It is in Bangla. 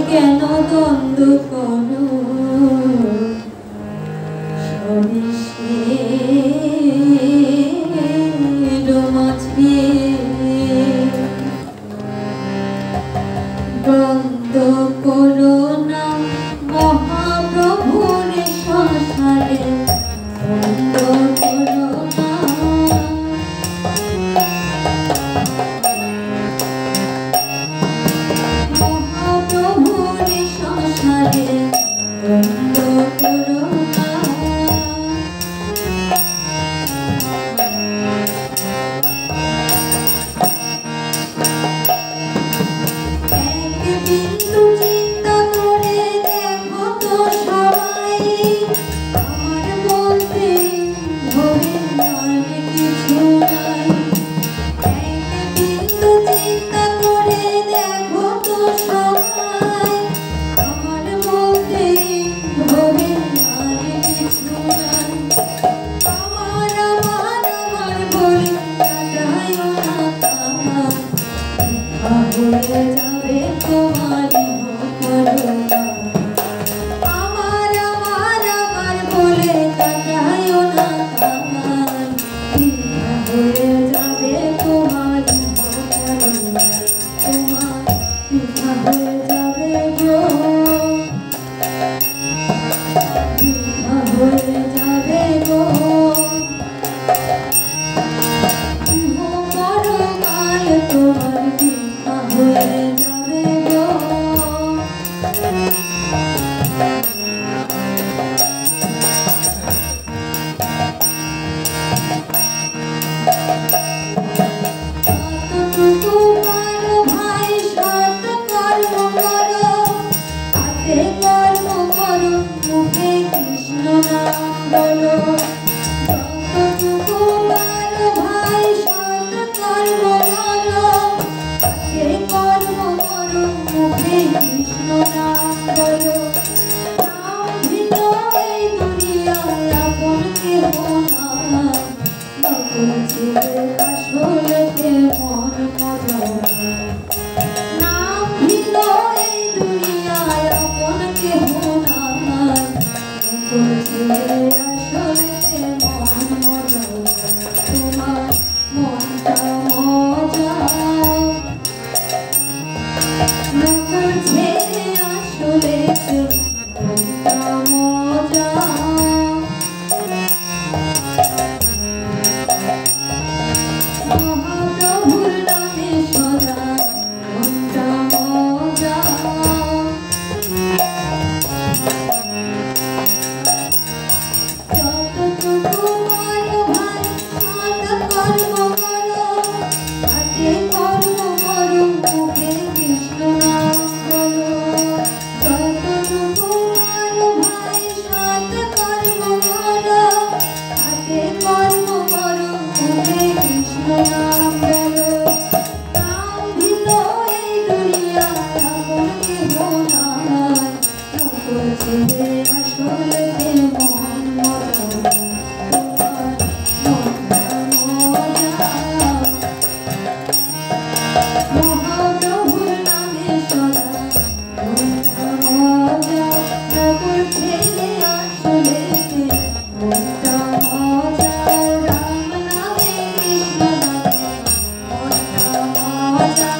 কেন দ্বন্দ্ব করো স্বদেশের মাঝে দ্বন্দ্ব করো না মহাপ্রভুর সংসারে দ্বন্দ্ব করো না মহাপ্রভুর সংসারে দ্বন্দ্ব করো না বিন্দু চিন্তা করে দেখো তো সবাই আমার বলতে গোবিন্দার কিছু নাই বিন্দু চিন্তা করে দেখো তো সবাই আমার বলতে গোবিন্দার কিছু নাই আমার আমার আমার বলে কাটায় না আমার হয়ে যাবে তোমারি করুণা আমার আমার আমার বলে কাটায় না আমার হয়ে যাবে তোমারি করুণা তোমার হয়ে যাবে গো হয়ে যাবে গো মরকাল তোমার বিনা হয়ে যাবে গো যতটুকু পারো ভাই সৎ কর্ম করো হাতে কর্ম করো মুখে কৃষ্ণ নাম বলো যতটুকু পারো ভাই সৎ কর্ম করো হাতে কর্ম করো মুখে কৃষ্ণ নাম বলো নাম ভিন্ন এই দুনিয়ায় আপন কেহ না নকল ছেলে আসলেতে মন মজায় নাম ভিন্ন এই দুনিয়ায় আপন কেহ না নকল ছেলে আসলেতে মন মজায় তোমার মনটা মজা নকল ছেলে আসলেতে মনটা মজা মহাপ্রভুর নামে সদা মনটা মজা যতটুকু পারো ভাই সৎ কর্ম করো হাতে কর্ম করো মুখে কৃষ্ণ নাম বলো যতটুকু পারো ভাই সৎ কর্ম করো হাতে কর্ম করো মুখে কৃষ্ণ নাম বলো নাম ভিন্ন এই দুনিয়ায় আপন কেহ নাই নকল ছেলে আসলেতে মন মজা তোমার মনটা মজা মহাপ্রভুর নামে সদা মনটা মজা নকল ছেলে আসলেতে মনটা মজা রাম নামে কৃষ্ণ নামে মনটা মজা